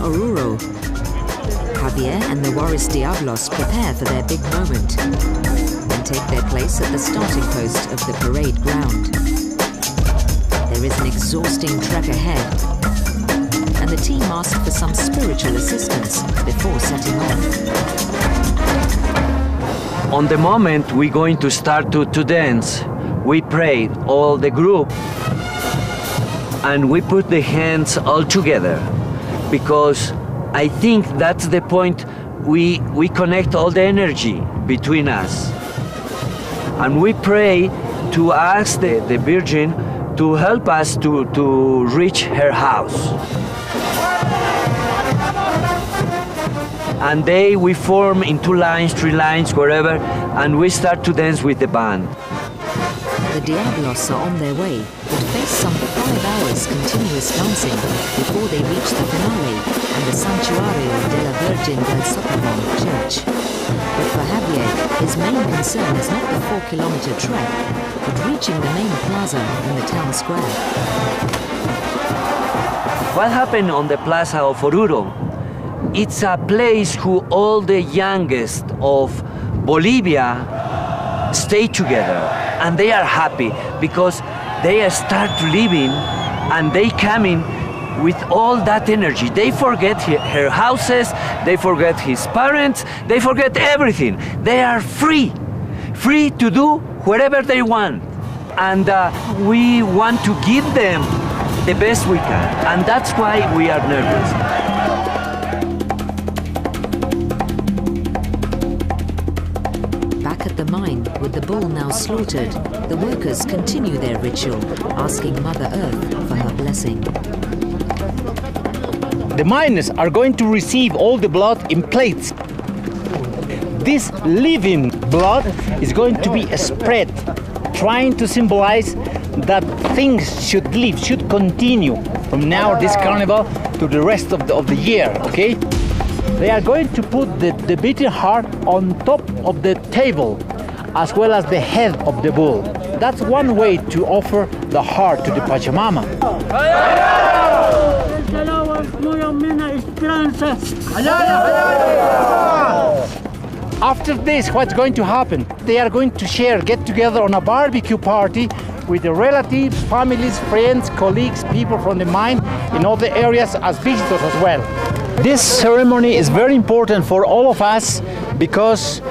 Oruro. Javier and the Warris Diablos prepare for their big moment and take their place at the starting post of the parade ground. There is an exhausting trek ahead, and the team asks for some spiritual assistance before setting off. On the moment we're going to start to dance, we pray, all the group, and we put the hands all together, because I think that's the point. We connect all the energy between us. And we pray to ask the Virgin to help us to reach her house. And we form in 2 lines, 3 lines, wherever, and we start to dance with the band. The Diablos are on their way, but face some 5 hours continuous dancing before they reach the finale and the Santuario de la Virgen del Socorro church. But for Javier, his main concern is not the 4-kilometer trek, but reaching the main plaza in the town square. What happened on the Plaza of Oruro? It's a place who all the youngest of Bolivia stay together, and they are happy because they start living and they come in with all that energy. They forget her houses, they forget his parents, they forget everything. They are free to do whatever they want. And we want to give them the best we can, and that's why we are nervous. Back at the mine, with the bull now slaughtered, the workers continue their ritual, asking Mother Earth for her blessing. The miners are going to receive all the blood in plates. This living blood is going to be spread, trying to symbolize that things should live, should continue from now, this carnival, to the rest of the year, okay? They are going to put the beating heart on top of the table, as well as the head of the bull. That's one way to offer the heart to the Pachamama. After this, what's going to happen? They are going to get together on a barbecue party with the relatives, families, friends, colleagues, people from the mine in all the areas as visitors as well. This ceremony is very important for all of us because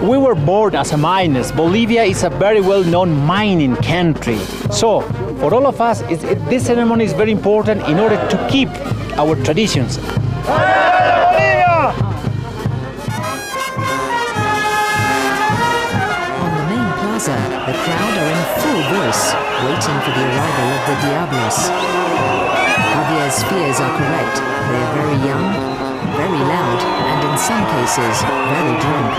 we were born as miners. Bolivia is a very well-known mining country. So, for all of us, this ceremony is very important in order to keep our traditions. The crowd are in full voice, waiting for the arrival of the Diablos. Javier's fears are correct. They are very young, very loud, and in some cases, very drunk.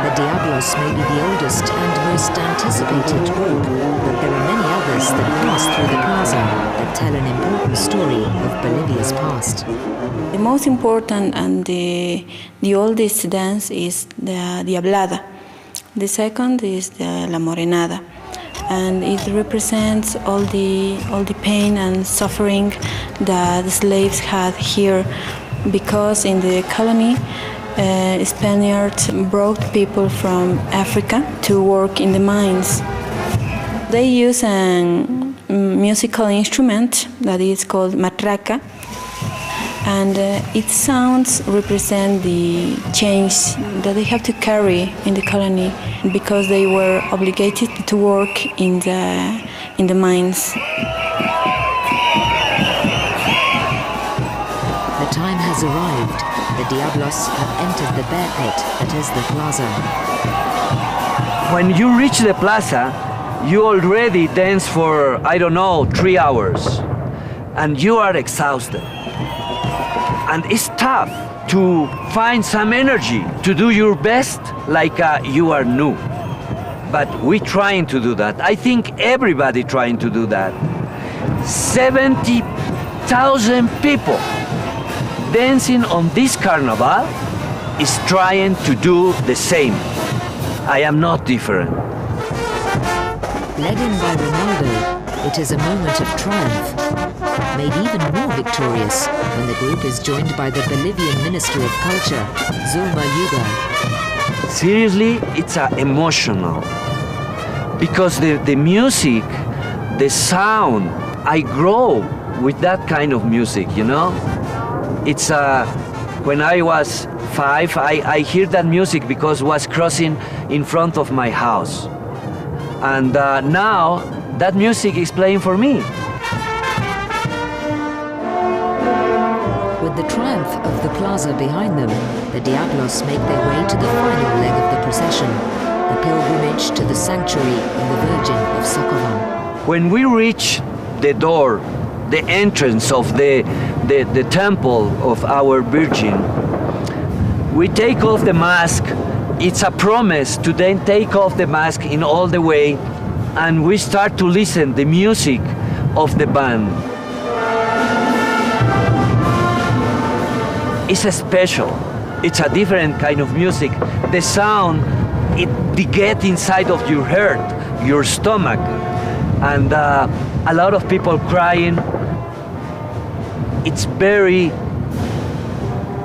The Diablos may be the oldest and most anticipated group, but there are many others that pass through the plaza that tell an important story of Bolivia's past. The most important and the oldest dance is the Diablada. The second is the La Morenada, and it represents all the pain and suffering that the slaves had here, because in the colony, Spaniards brought people from Africa to work in the mines. They use a musical instrument that is called matraca, and its sounds represent the change that they have to carry in the colony because they were obligated to work in the mines. The time has arrived. The Diablos have entered the bear pit that is the plaza. When you reach the plaza, you already dance for, 3 hours, and you are exhausted. And it's tough to find some energy to do your best like you are new. But we're trying to do that. I think everybody trying to do that. 70,000 people dancing on this carnival is trying to do the same. I am not different. Led in by Ronaldo, it is a moment of triumph. made even more victorious when the group is joined by the Bolivian Minister of Culture, Zulma Yuga. Seriously, it's emotional. Because the music, the sound, I grow with that kind of music, you know? It's when I was 5, I hear that music because it was crossing in front of my house. And now that music is playing for me. With the triumph of the plaza behind them, the Diablos make their way to the final leg of the procession, the pilgrimage to the sanctuary of the Virgin of Sokovan. When we reach the door, the entrance of the temple of our Virgin, we take off the mask. It's a promise to then take off the mask in all the way, and we start to listen the music of the band. It's a special. It's a different kind of music. The sound, it gets inside of your heart, your stomach, and a lot of people crying. It's very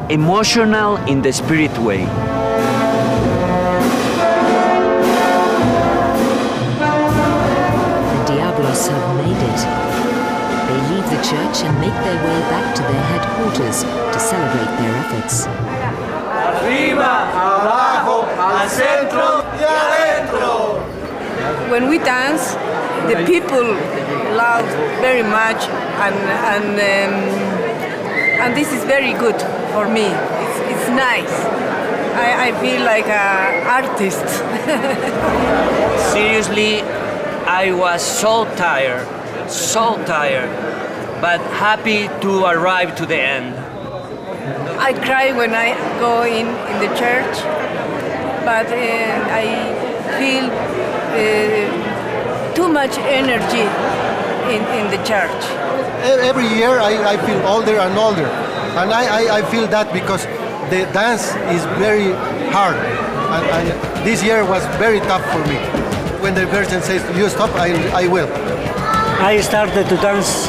emotional in the spirit way. The Diablos have made it. They leave the church and make their way back to their headquarters to celebrate their efforts. Arriba, abajo, al centro y adentro. When we dance, the people love very much, and this is very good for me. It's nice. I feel like an artist. Seriously, I was so tired, but happy to arrive to the end. I cry when I go in the church, but I feel too much energy in the church. Every year I feel older and older, and I feel that because the dance is very hard, and this year was very tough for me. When the Virgin says you stop, I will. I started to dance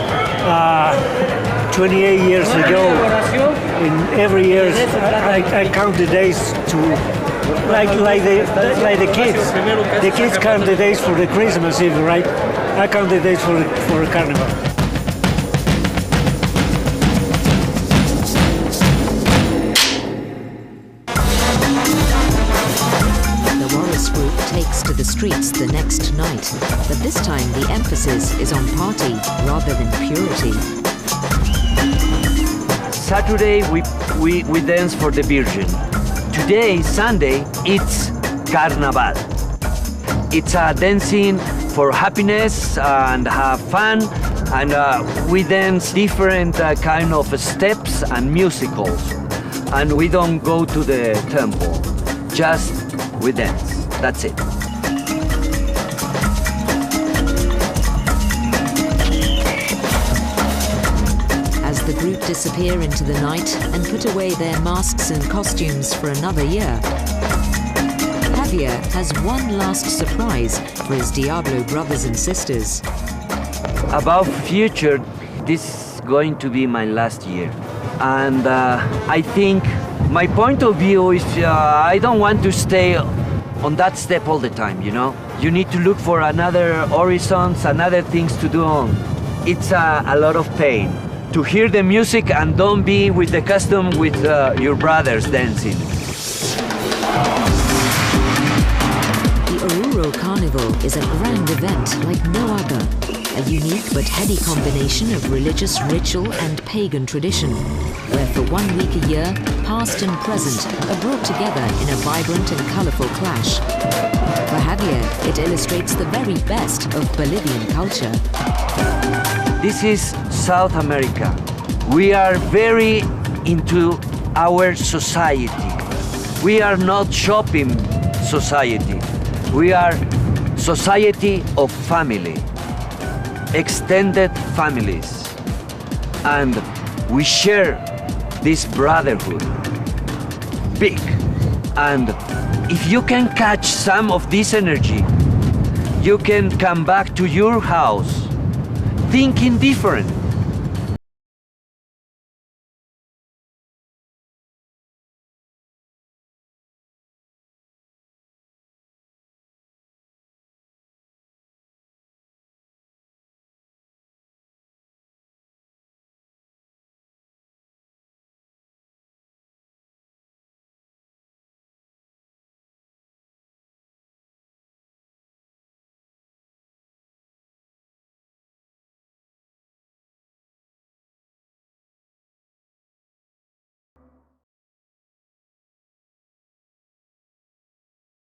28 years ago. In every year I count the days to like the kids. The kids count the days for the Christmas Eve, right? I count the days for the Carnival. Takes to the streets the next night, but this time the emphasis is on party rather than purity. Saturday we dance for the Virgin. Today, Sunday, it's Carnival. It's a dancing for happiness and have fun, and we dance different kind of steps and musicals, and we don't go to the temple, just we dance. That's it. As the group disappear into the night and put away their masks and costumes for another year, Javier has one last surprise for his Diablo brothers and sisters. About future, this is going to be my last year. And I think my point of view is I don't want to stay on that step all the time, you know? You need to look for another horizons, another things to do on. It's a lot of pain to hear the music and don't be with the custom with your brothers dancing. The Oruro Carnival is a grand event like no other. A unique but heady combination of religious ritual and pagan tradition, where for 1 week a year, past and present are brought together in a vibrant and colourful clash. For Javier, it illustrates the very best of Bolivian culture. This is South America. We are very into our society. We are not shopping society. We are society of family. Extended families, and we share this brotherhood big, and if you can catch some of this energy, you can come back to your house thinking different.